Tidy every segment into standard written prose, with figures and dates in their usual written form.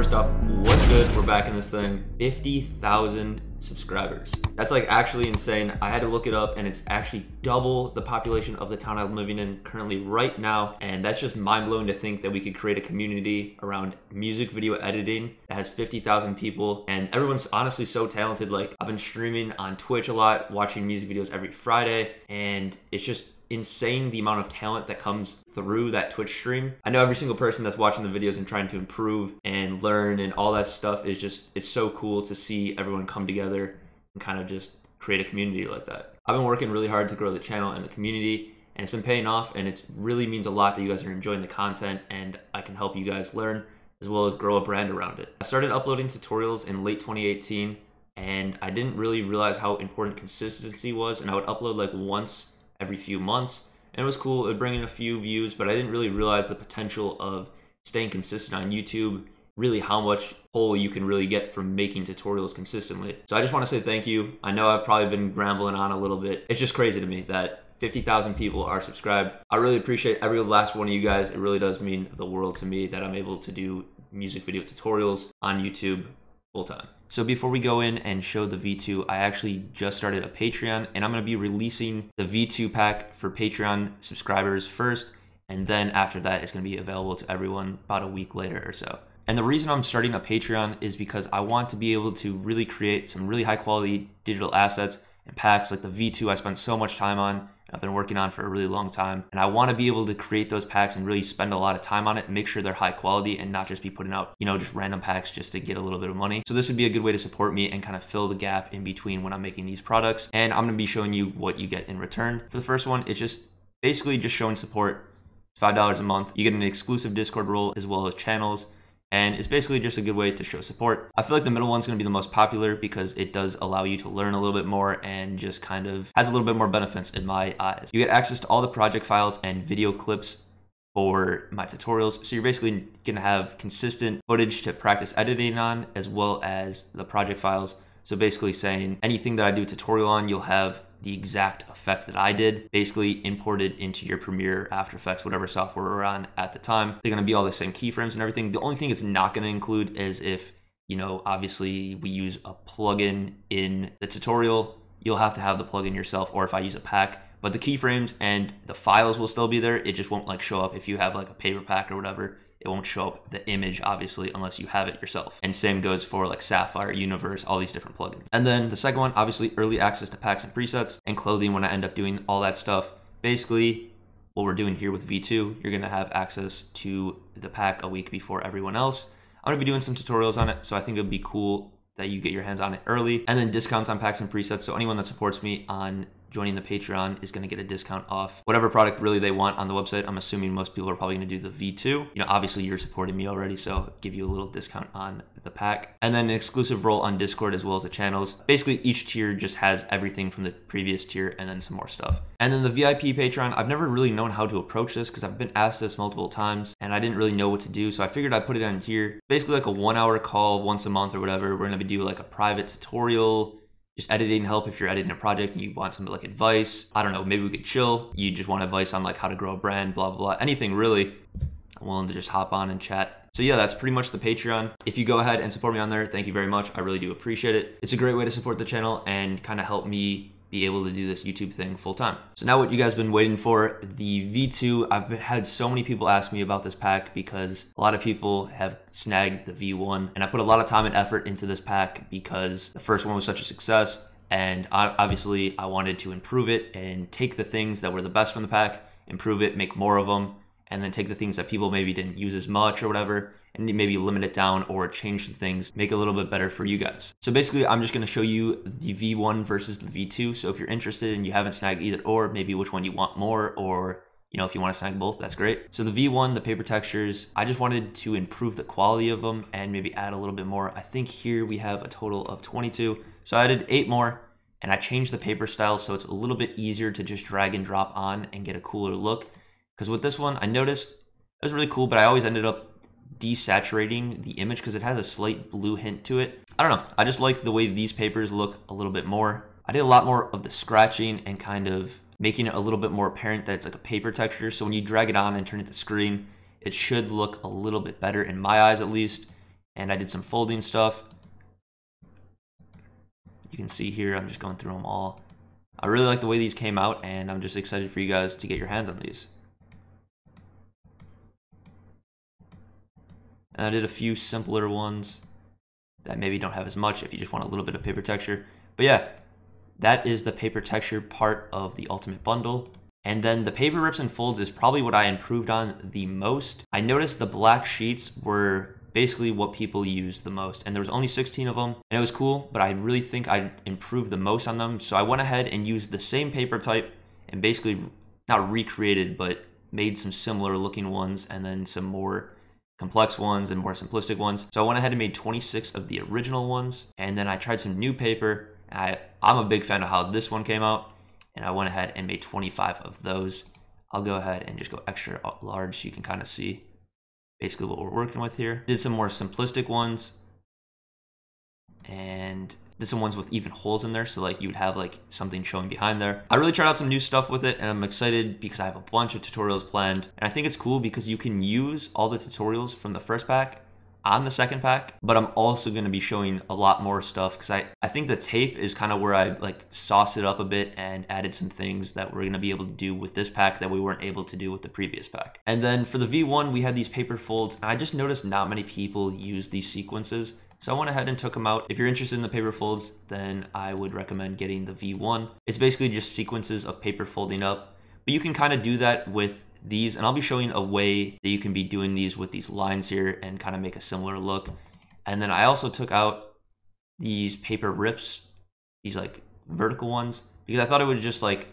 First off, what's good? We're back in this thing. 50,000 subscribers. That's like actually insane. I had to look it up and it's actually double the population of the town I'm living in currently right now. And that's just mind blowing to think that we could create a community around music video editing that has 50,000 people. And everyone's honestly so talented. Like I've been streaming on Twitch a lot, watching music videos every Friday. And it's just insane the amount of talent that comes through that Twitch stream. I know every single person that's watching the videos and trying to improve and learn and all that stuff is just, it's so cool to see everyone come together and kind of just create a community like that. I've been working really hard to grow the channel and the community, and it's been paying off, and it really means a lot that you guys are enjoying the content and I can help you guys learn as well as grow a brand around it. I started uploading tutorials in late 2018 and I didn't really realize how important consistency was, and I would upload like once every few months, and it was cool. It would bring in a few views, but I didn't really realize the potential of staying consistent on YouTube, really how much pull you can really get from making tutorials consistently. So I just want to say thank you. I know I've probably been rambling on a little bit. It's just crazy to me that 50,000 people are subscribed. I really appreciate every last one of you guys. It really does mean the world to me that I'm able to do music video tutorials on YouTube full time. So before we go in and show the V2, I actually just started a Patreon, and I'm going to be releasing the V2 pack for Patreon subscribers first, and then after that it's going to be available to everyone about a week later or so. And the reason I'm starting a Patreon is because I want to be able to really create some really high quality digital assets and packs like the V2 I spent so much time on. I've been working on for a really long time, and I want to be able to create those packs and really spend a lot of time on it and make sure they're high quality and not just be putting out, you know, just random packs just to get a little bit of money. So this would be a good way to support me and kind of fill the gap in between when I'm making these products. And I'm going to be showing you what you get in return. For the first one, it's just basically just showing support. It's $5 a month. You get an exclusive Discord role as well as channels. And it's basically just a good way to show support. I feel like the middle one's gonna be the most popular because it does allow you to learn a little bit more and just kind of has a little bit more benefits in my eyes. You get access to all the project files and video clips for my tutorials. So you're basically gonna have consistent footage to practice editing on, as well as the project files. So basically saying anything that I do a tutorial on, you'll have the exact effect that I did, basically imported into your Premiere, After Effects, whatever software we're on at the time. They're gonna be all the same keyframes and everything. The only thing it's not gonna include is if, you know, obviously we use a plugin in the tutorial, you'll have to have the plugin yourself, or if I use a pack. But the keyframes and the files will still be there. It just won't like show up if you have like a paper pack or whatever. It won't show up the image, obviously, unless you have it yourself. And same goes for like Sapphire, Universe, all these different plugins. And then the second one, obviously early access to packs and presets and clothing when I end up doing all that stuff. Basically, what we're doing here with V2, you're gonna have access to the pack a week before everyone else. I'm gonna be doing some tutorials on it, so I think it'd be cool that you get your hands on it early. And then discounts on packs and presets, so anyone that supports me on joining the Patreon is going to get a discount off whatever product really they want on the website. I'm assuming most people are probably going to do the V2. You know, obviously you're supporting me already, so I'll give you a little discount on the pack. And then an exclusive role on Discord as well as the channels. Basically each tier just has everything from the previous tier and then some more stuff. And then the VIP Patreon, I've never really known how to approach this because I've been asked this multiple times and I didn't really know what to do. So I figured I'd put it on here. Basically like a 1 hour call once a month or whatever. We're going to do like a private tutorial, just editing help if you're editing a project and you want some like advice. I don't know, maybe we could chill. You just want advice on like how to grow a brand, blah, blah, blah. Anything really. I'm willing to just hop on and chat. So yeah, that's pretty much the Patreon. If you go ahead and support me on there, thank you very much. I really do appreciate it. It's a great way to support the channel and kind of help me be able to do this YouTube thing full time. So now what you guys been waiting for, the V2. I've had so many people ask me about this pack because a lot of people have snagged the V1, and I put a lot of time and effort into this pack because the first one was such a success, and obviously I wanted to improve it and take the things that were the best from the pack, improve it, make more of them, and then take the things that people maybe didn't use as much or whatever, and maybe limit it down or change some things, make it a little bit better for you guys. So basically, I'm just gonna show you the V1 versus the V2. So if you're interested and you haven't snagged either or, maybe which one you want more, or you know, if you wanna snag both, that's great. So the V1, the paper textures, I just wanted to improve the quality of them and maybe add a little bit more. I think here we have a total of 22. So I added 8 more, and I changed the paper style so it's a little bit easier to just drag and drop on and get a cooler look. Because with this one, I noticed it was really cool, but I always ended up desaturating the image because it has a slight blue hint to it. I don't know. I just like the way these papers look a little bit more. I did a lot more of the scratching and kind of making it a little bit more apparent that it's like a paper texture. So when you drag it on and turn it to screen, it should look a little bit better in my eyes at least. and I did some folding stuff. You can see here, I'm just going through them all. I really like the way these came out, and I'm just excited for you guys to get your hands on these. And I did a few simpler ones that maybe don't have as much if you just want a little bit of paper texture. But yeah, that is the paper texture part of the Ultimate Bundle. And then the paper rips and folds is probably what I improved on the most. I noticed the black sheets were basically what people use the most, and there was only 16 of them, and it was cool, but I really think I improved the most on them. So I went ahead and used the same paper type and basically not recreated, but made some similar looking ones and then some more complex ones and more simplistic ones. So I went ahead and made 26 of the original ones, and then I tried some new paper. I'm a big fan of how this one came out, and I went ahead and made 25 of those. I'll go ahead and just go extra large so you can kind of see basically what we're working with here. Did some more simplistic ones, and did some ones with even holes in there, so like you would have like something showing behind there. I really tried out some new stuff with it, and I'm excited because I have a bunch of tutorials planned, and I think it's cool because you can use all the tutorials from the first pack on the second pack, but I'm also going to be showing a lot more stuff because I think the tape is kind of where I like sauced it up a bit and added some things that we're going to be able to do with this pack that we weren't able to do with the previous pack. And then for the V1, we had these paper folds, and I just noticed not many people use these sequences, so I went ahead and took them out. If you're interested in the paper folds, then I would recommend getting the V1. It's basically just sequences of paper folding up, but you can kind of do that with these, and I'll be showing a way that you can be doing these with these lines here and kind of make a similar look. And then I also took out these paper rips, these like vertical ones, because I thought it would just like,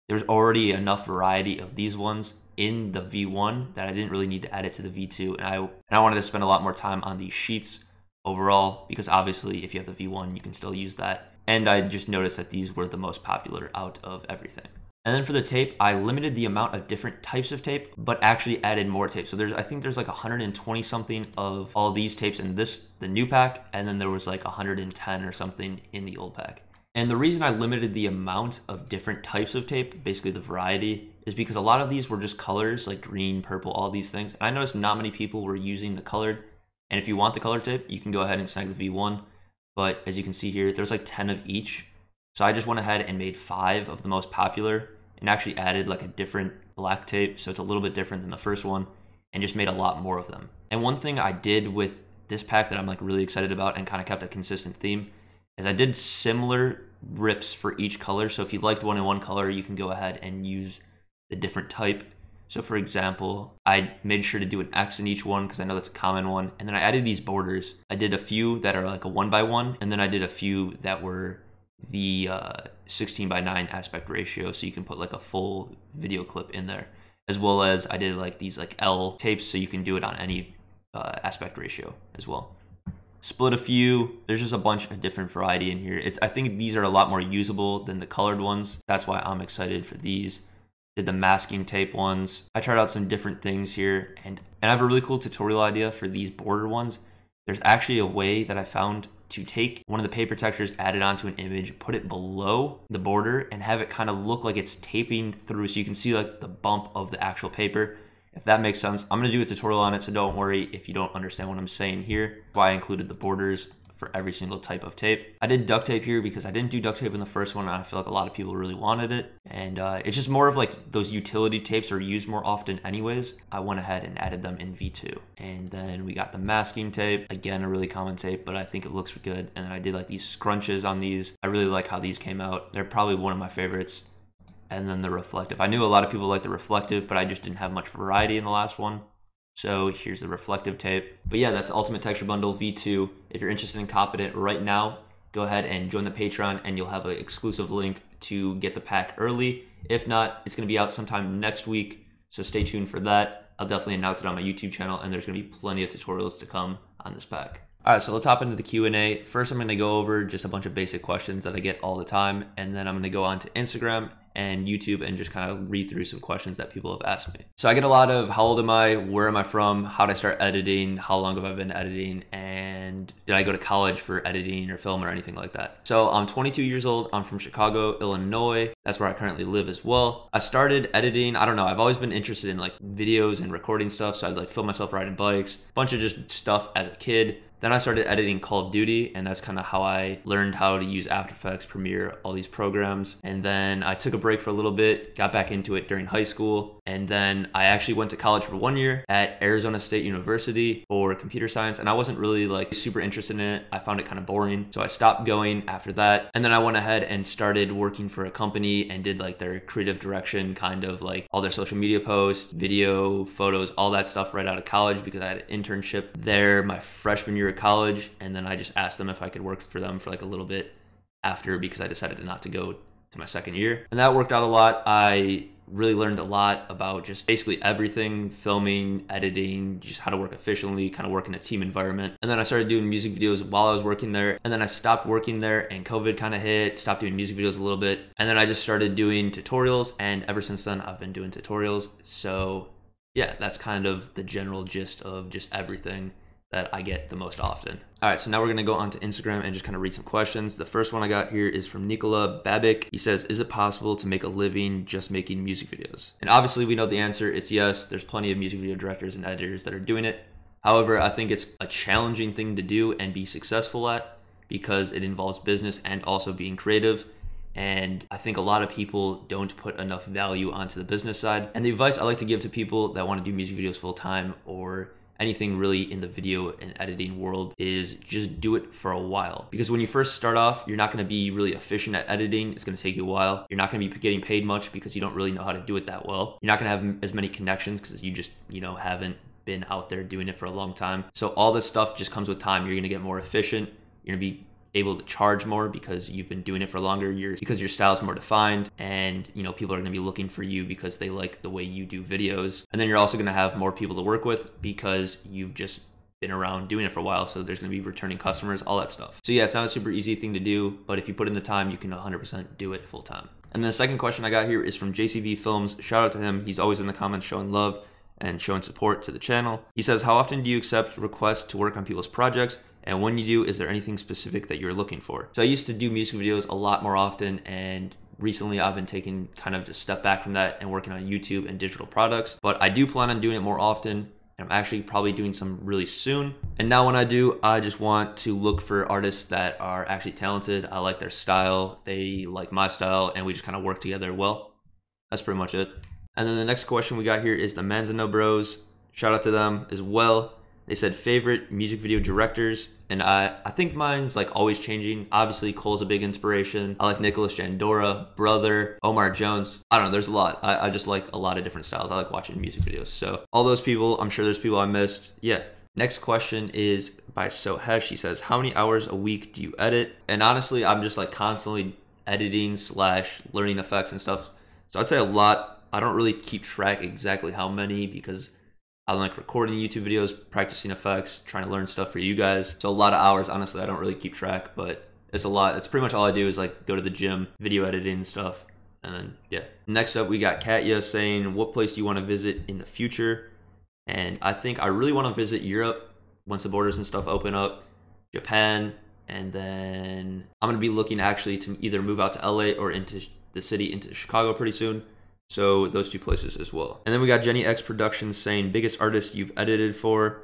there's already enough variety of these ones in the V1 that I didn't really need to add it to the V2, and I wanted to spend a lot more time on these sheets overall, because obviously if you have the V1 you can still use that, and I just noticed that these were the most popular out of everything. And then for the tape, I limited the amount of different types of tape, but actually added more tape. So I think there's like 120 something of all these tapes in the new pack, and then there was like 110 or something in the old pack. And the reason I limited the amount of different types of tape, basically the variety, is because a lot of these were just colors, like green, purple, all these things. And I noticed not many people were using the colored. And if you want the colored tape, you can go ahead and snag the V1. But as you can see here, there's like 10 of each. So I just went ahead and made 5 of the most popular, and actually added like a different black tape, so it's a little bit different than the first one, and just made a lot more of them. And one thing I did with this pack that I'm like really excited about and kind of kept a consistent theme is I did similar rips for each color. So if you liked one in one color, you can go ahead and use the different type. So for example, I made sure to do an X in each one because I know that's a common one, and then I added these borders. I did a few that are like a 1x1, and then I did a few that were the 16:9 aspect ratio, so you can put like a full video clip in there, as well as I did like these like L tapes, so you can do it on any aspect ratio as well. Split a few. There's just a bunch of different variety in here. I think these are a lot more usable than the colored ones. That's why I'm excited for these. Did the masking tape ones. I tried out some different things here, and I have a really cool tutorial idea for these border ones. There's actually a way that I found to take one of the paper textures, add it onto an image, put it below the border, and have it kind of look like it's taping through, so you can see like the bump of the actual paper. If that makes sense, I'm going to do a tutorial on it, so don't worry if you don't understand what I'm saying here. That's why I included the borders for every single type of tape. I did duct tape here because I didn't do duct tape in the first one, and I feel like a lot of people really wanted it. And it's just more of like those utility tapes are used more often anyways. I went ahead and added them in V2. And then we got the masking tape. Again, a really common tape, but I think it looks good. And then I did like these scrunches on these. I really like how these came out. They're probably one of my favorites. And then the reflective. I knew a lot of people like the reflective, but I just didn't have much variety in the last one. So here's the reflective tape. But yeah, that's Ultimate Texture Bundle V2. If you're interested in copping it right now, go ahead and join the Patreon, and you'll have an exclusive link to get the pack early. If not, it's going to be out sometime next week, so stay tuned for that. I'll definitely announce it on my YouTube channel, and there's going to be plenty of tutorials to come on this pack. All right, so let's hop into the Q&A. First, I'm going to go over just a bunch of basic questions that I get all the time, and then I'm going to go on to Instagram and YouTube and just kind of read through some questions that people have asked me. So I get a lot of how old am I, where am I from, how did I start editing, how long have I been editing, and and did I go to college for editing or film or anything like that. So I'm 22 years old. I'm from Chicago, Illinois. That's where I currently live as well. I started editing, I don't know, I've always been interested in like videos and recording stuff. So I'd like film myself riding bikes, a bunch of just stuff as a kid. Then I started editing Call of Duty, and that's kind of how I learned how to use After Effects, Premiere, all these programs. And then I took a break for a little bit, got back into it during high school. And then I actually went to college for 1 year at Arizona State University for computer science. And I wasn't really like super interested in it. I found it kind of boring. So I stopped going after that. And then I went ahead and started working for a company and did like their creative direction, kind of like all their social media posts, video, photos, all that stuff right out of college, because I had an internship there my freshman year of college. And then I just asked them if I could work for them for like a little bit after, because I decided not to go to my second year. And that worked out a lot. I really learned a lot about just basically everything: filming, editing, just how to work efficiently, kind of work in a team environment. And then I started doing music videos while I was working there. And then I stopped working there and COVID kind of hit, stopped doing music videos a little bit. And then I just started doing tutorials. And ever since then, I've been doing tutorials. So yeah, that's kind of the general gist of just everything that I get the most often. All right, so now we're gonna go on to Instagram and just kind of read some questions. The first one I got here is from Nikola Babik. He says, is it possible to make a living just making music videos? And obviously we know the answer, it's yes. There's plenty of music video directors and editors that are doing it. However, I think it's a challenging thing to do and be successful at, because it involves business and also being creative. And I think a lot of people don't put enough value onto the business side. And the advice I like to give to people that want to do music videos full time, or anything really in the video and editing world, is just do it for a while. Because when you first start off, you're not going to be really efficient at editing. It's going to take you a while. You're not going to be getting paid much because you don't really know how to do it that well. You're not going to have as many connections because you just, haven't been out there doing it for a long time. So all this stuff just comes with time. You're going to get more efficient. You're going to be able to charge more because you've been doing it for longer, because your style is more defined, and people are going to be looking for you because they like the way you do videos. And then you're also going to have more people to work with because you've just been around doing it for a while. So there's going to be returning customers, all that stuff. So yeah, it's not a super easy thing to do, but if you put in the time, you can 100% do it full time. And then the second question I got here is from JCV Films. Shout out to him. He's always in the comments showing love and showing support to the channel. He says, how often do you accept requests to work on people's projects? And when you do, is there anything specific that you're looking for? So I used to do music videos a lot more often, and recently I've been taking kind of a step back from that and working on YouTube and digital products. But I do plan on doing it more often, and I'm actually probably doing some really soon. And now when I do, I just want to look for artists that are actually talented. I like their style, they like my style, and we just kind of work together well. That's pretty much it. And then the next question we got here is the Manzano Bros. Shout out to them as well. They said favorite music video directors, and I think mine's like always changing. Obviously, Cole's a big inspiration. I like Nicholas Jandora, Brother, Omar Jones. I don't know, there's a lot. I just like a lot of different styles. I like watching music videos. So all those people, I'm sure there's people I missed. Yeah. Next question is by Sohesh. He says, how many hours a week do you edit? And honestly, I'm just like constantly editing / learning effects and stuff. So I'd say a lot. I don't really keep track exactly how many, because I like recording YouTube videos, practicing effects, trying to learn stuff for you guys. So a lot of hours, honestly, I don't really keep track, but it's a lot. It's pretty much all I do is like go to the gym, video editing and stuff. And then, yeah. Next up, we got Katya saying, what place do you want to visit in the future? And I think I really want to visit Europe once the borders and stuff open up, Japan, and then I'm going to be looking actually to either move out to LA or into the city, into Chicago pretty soon. So those two places as well. And then we got Jenny X Productions saying biggest artist you've edited for.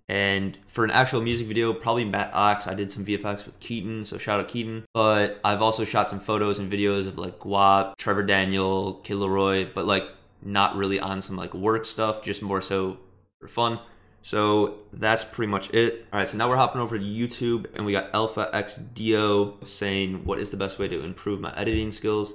And for an actual music video, probably Matt Ox. I did some VFX with Keaton, so shout out Keaton. But I've also shot some photos and videos of like Guap, Trevor Daniel, Kid Leroy, but like not really on some like work stuff, just more so for fun. So that's pretty much it. All right, so now we're hopping over to YouTube, and we got Alpha X Dio saying, what is the best way to improve my editing skills?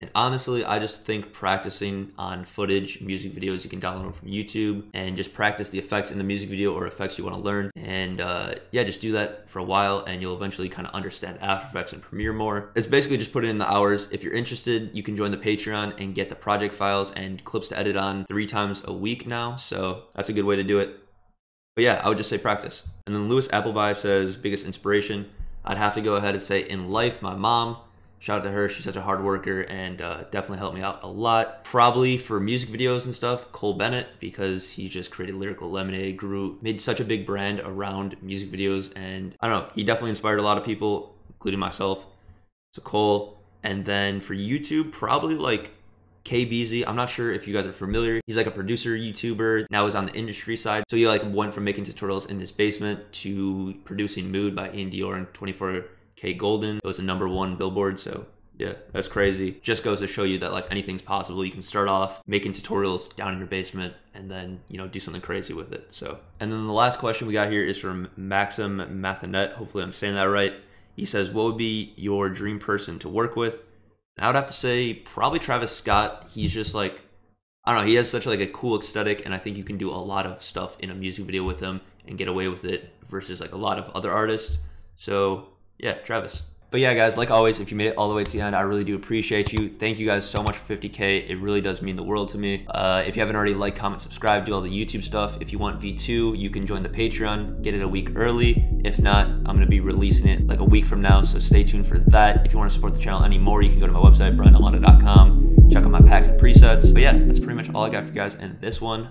And honestly, I just think practicing on footage, music videos you can download from YouTube, and just practice the effects in the music video or effects you want to learn. And yeah, just do that for a while, and you'll eventually kind of understand After Effects and Premiere more. It's basically just put in the hours. If you're interested, you can join the Patreon and get the project files and clips to edit on 3 times a week now. So that's a good way to do it. But yeah, I would just say practice. And then Lewis Appleby says, biggest inspiration. I'd have to go ahead and say in life, my mom. Shout out to her. She's such a hard worker and definitely helped me out a lot. Probably for music videos and stuff, Cole Bennett, because he just created Lyrical Lemonade, made such a big brand around music videos. And I don't know, he definitely inspired a lot of people, including myself. So Cole. And then for YouTube, probably like KBZ. I'm not sure if you guys are familiar. He's like a producer YouTuber. Now he's on the industry side. So he like went from making tutorials in his basement to producing Mood by Ian Dior and 24K Golden. It was a #1 Billboard. So yeah, that's crazy. Just goes to show you that like anything's possible. You can start off making tutorials down in your basement and then, you know, do something crazy with it. So, and then the last question we got here is from Maxim Mathanet. Hopefully I'm saying that right. He says, what would be your dream person to work with? I would have to say probably Travis Scott. He's just like, I don't know, he has such like a cool aesthetic, and I think you can do a lot of stuff in a music video with him and get away with it versus like a lot of other artists. So yeah, Travis. But yeah, guys, like always, if you made it all the way to the end, I really do appreciate you. Thank you guys so much for 50K. It really does mean the world to me. If you haven't already, like, comment, subscribe, do all the YouTube stuff. If you want V2, you can join the Patreon, get it a week early. If not, I'm going to be releasing it like a week from now, so stay tuned for that. If you want to support the channel anymore, you can go to my website, BryanDelimata.com, check out my packs and presets. But yeah, that's pretty much all I got for you guys in this one.